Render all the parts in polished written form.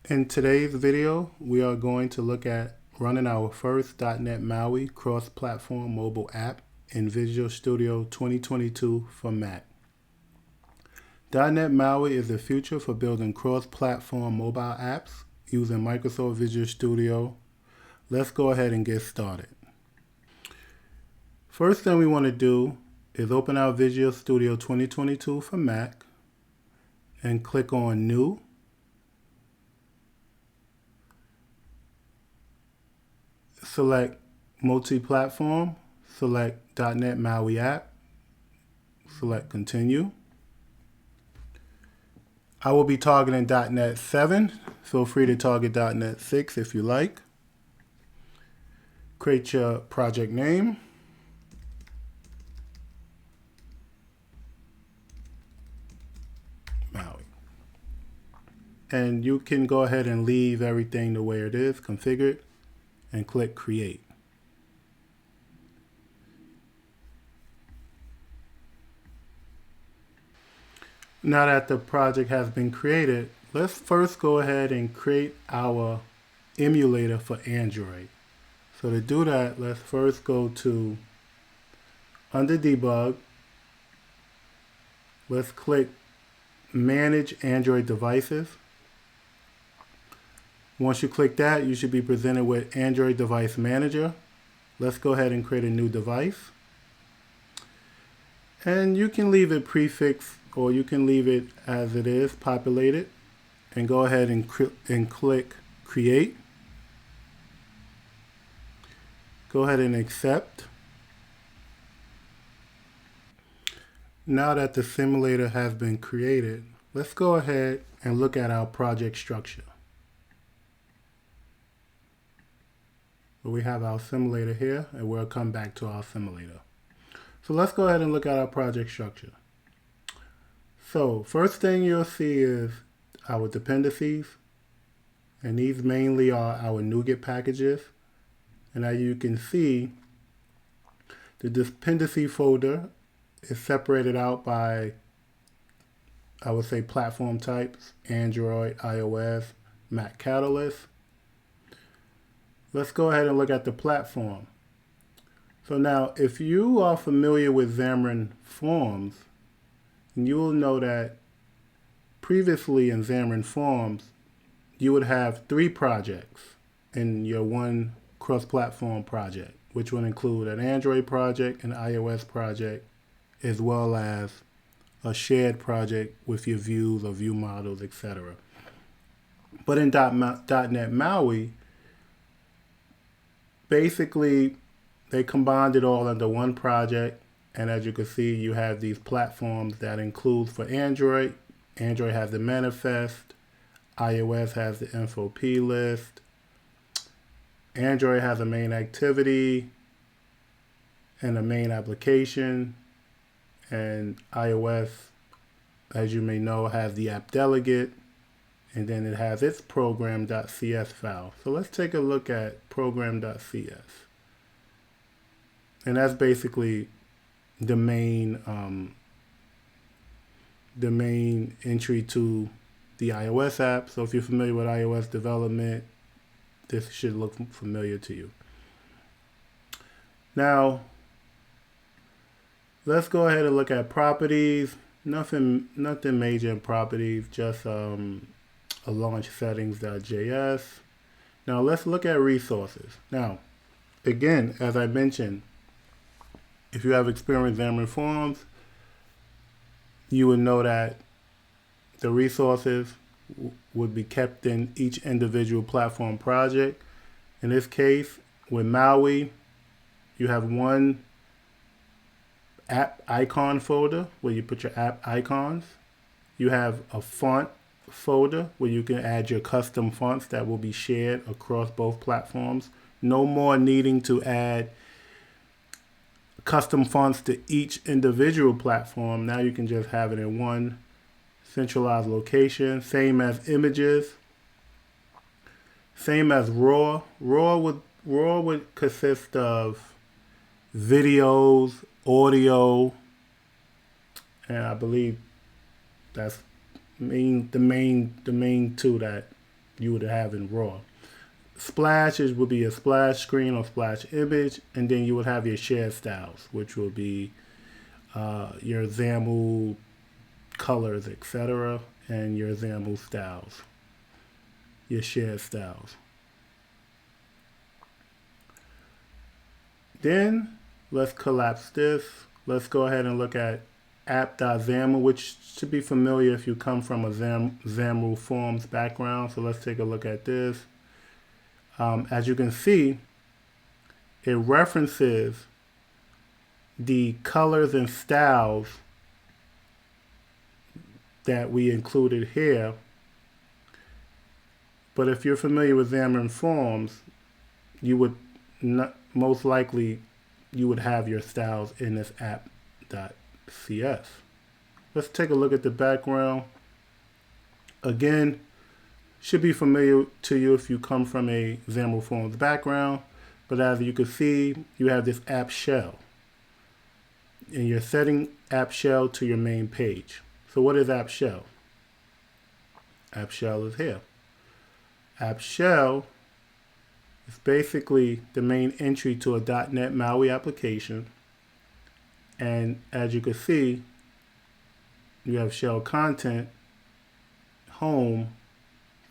In today's video, we are going to look at running our first .NET MAUI cross-platform mobile app in Visual Studio 2022 for Mac. .NET MAUI is the future for building cross-platform mobile apps using Microsoft Visual Studio. Let's go ahead and get started. First thing we want to do is open our Visual Studio 2022 for Mac and click on New. Select multi-platform, select .NET MAUI app, select continue. I will be targeting .NET 7. Feel free to target .NET 6 if you like. Create your project name. MAUI. And you can go ahead and leave everything the way it is, configured, and click create. Now that the project has been created, let's first go ahead and create our emulator for Android. So to do that, let's first go to under debug. Let's click manage Android devices. Once you click that, you should be presented with Android Device Manager. Let's go ahead and create a new device. And you can leave it prefixed or you can leave it as it is, populated. And go ahead and click create. Go ahead and accept. Now that the simulator has been created, let's go ahead and look at our project structure. We have our simulator here, and we'll come back to our simulator. So let's go ahead and look at our project structure. So first thing you'll see is our dependencies, and these mainly are our NuGet packages. And as you can see, the dependency folder is separated out by, I would say, platform types: Android, iOS, Mac Catalyst. Let's go ahead and look at the platform. So now, if you are familiar with Xamarin Forms, you will know that previously in Xamarin Forms, you would have 3 projects in your one cross-platform project, which would include an Android project, an iOS project, as well as a shared project with your views or view models, etc. But in .NET MAUI, basically, they combined it all into one project. And as you can see, you have these platforms that include for Android. Android has the manifest. iOS has the info plist. Android has a main activity and a main application. And iOS, as you may know, has the app delegate. And then it has its program.cs file. So let's take a look at program.cs. And that's basically the main entry to the iOS app. So if you're familiar with iOS development, this should look familiar to you. Now, let's go ahead and look at properties. Nothing major in properties, just a launch settings.js. Now let's look at resources. Now, again, as I mentioned, if you have experience in Xamarin Forms, you would know that the resources would be kept in each individual platform project. In this case, with MAUI, you have one app icon folder where you put your app icons. You have a font folder where you can add your custom fonts that will be shared across both platforms. No more needing to add custom fonts to each individual platform. Now you can just have it in one centralized location. Same as images. Same as RAW. RAW would consist of videos, audio, and I believe that's the main two that you would have in raw. Splashes would be a splash screen or splash image, and then you would have your shared styles, which will be your XAML colors, etc., and your XAML styles, your shared styles. Then let's collapse this. Let's go ahead and look at app.xaml, which should be familiar if you come from a XAML forms background. So let's take a look at this. As you can see, it references the colors and styles that we included here. But if you're familiar with XAML forms, you would not, most likely you would have your styles in this app.cs. Let's take a look at the background. Again, should be familiar to you if you come from a XAML forms background, but as you can see, you have this app shell, and you're setting app shell to your main page. So what is app shell? App shell is here. App shell is basically the main entry to a .NET MAUI application, and as you can see, you have shell content, home,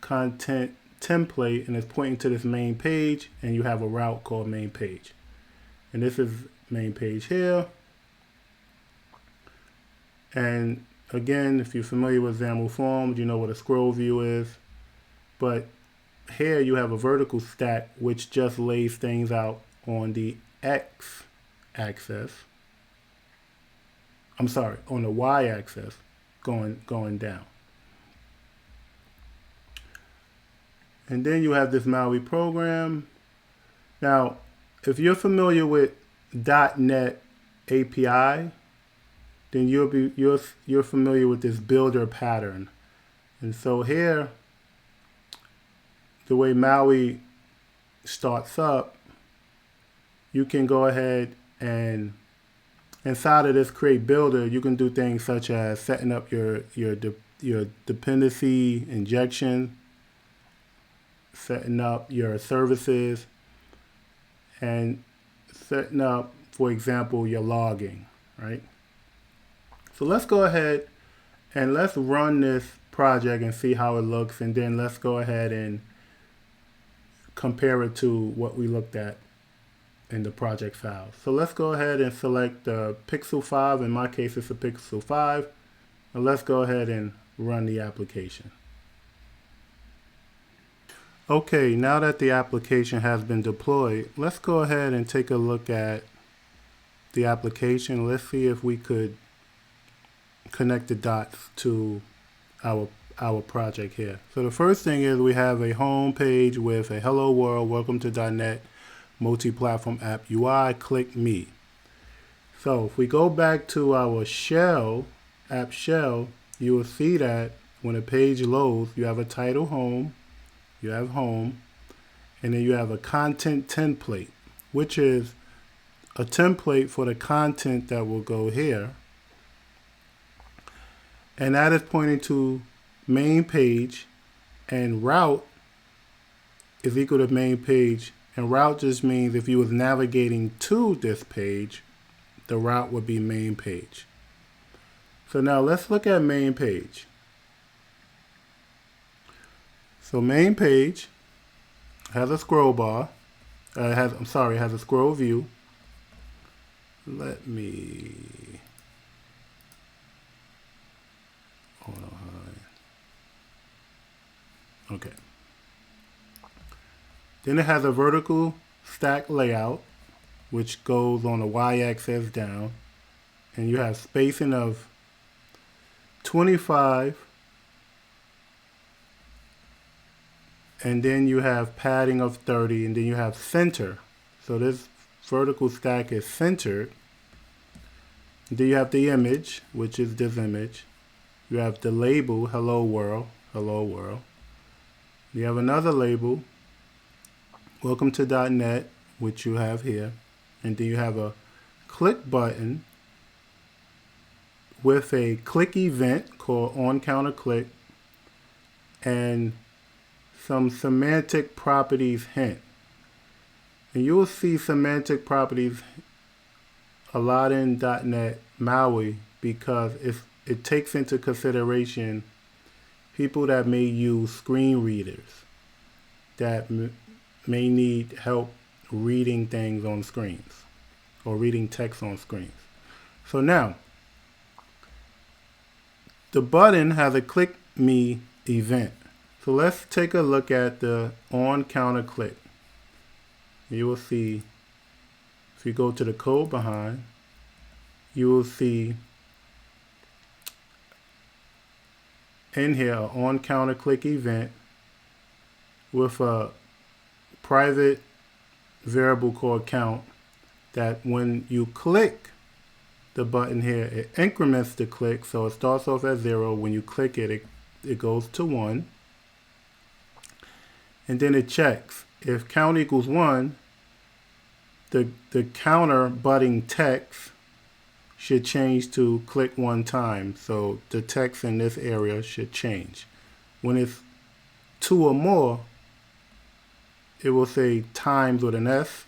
content template, and it's pointing to this main page, and you have a route called main page. And this is main page here. And again, if you're familiar with XAML forms, you know what a scroll view is. But here you have a vertical stack which just lays things out on the X axis. I'm sorry, on the Y axis going down. And then you have this MAUI program. Now, if you're familiar with .NET API, then you're familiar with this builder pattern. And so here, the way MAUI starts up, you can go ahead and inside of this create builder, you can do things such as setting up your dependency injection, setting up your services, and setting up, for example, your logging, right? So let's go ahead and let's run this project and see how it looks, and then let's go ahead and compare it to what we looked at in the project file. So let's go ahead and select the Pixel 5. In my case, it's a Pixel 5. And let's go ahead and run the application. Okay, now that the application has been deployed, let's go ahead and take a look at the application. Let's see if we could connect the dots to our project here. So the first thing is we have a home page with a hello world, welcome to .NET multi-platform app UI, click me. So if we go back to our shell, app shell, you will see that when a page loads, you have a title home, you have home, and then you have a content template, which is a template for the content that will go here. And that is pointing to main page, and route is equal to main page. And route just means if you was navigating to this page, the route would be main page. So now let's look at main page. So main page has a scroll bar. It has a scroll view. Let me hold on. Okay. Then it has a vertical stack layout, which goes on the y-axis down, and you have spacing of 25, and then you have padding of 30, and then you have center. So this vertical stack is centered. Then you have the image, which is this image. You have the label, hello world, hello world. You have another label, welcome to .NET, which you have here. And then you have a click button with a click event called on counter click, and some semantic properties hint. And you'll see semantic properties a lot in .NET MAUI because it takes into consideration people that may use screen readers that may need help reading things on screens or reading text on screens. So now, the button has a click me event. So let's take a look at the on counter click. You will see, if you go to the code behind, you will see in here an on counter click event with a private variable called count that when you click the button here, it increments the click. So it starts off at 0. When you click it, it goes to 1. And then it checks. If count equals 1, the counter button text should change to click 1 time. So the text in this area should change. When it's 2 or more, it will say times with an S.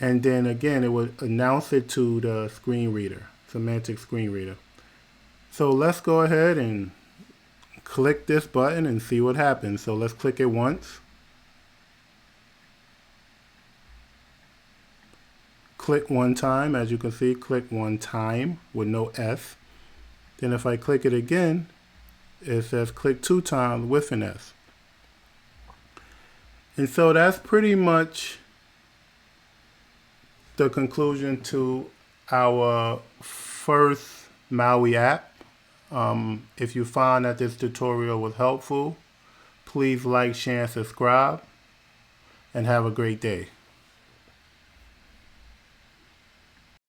And then again, it would announce it to the screen reader, semantic screen reader. So let's go ahead and click this button and see what happens. So let's click it once. Click 1 time, as you can see, click 1 time with no S. Then if I click it again, it says click 2 times with an S. And so that's pretty much the conclusion to our first MAUI app. If you found that this tutorial was helpful, please like, share, and subscribe, and have a great day.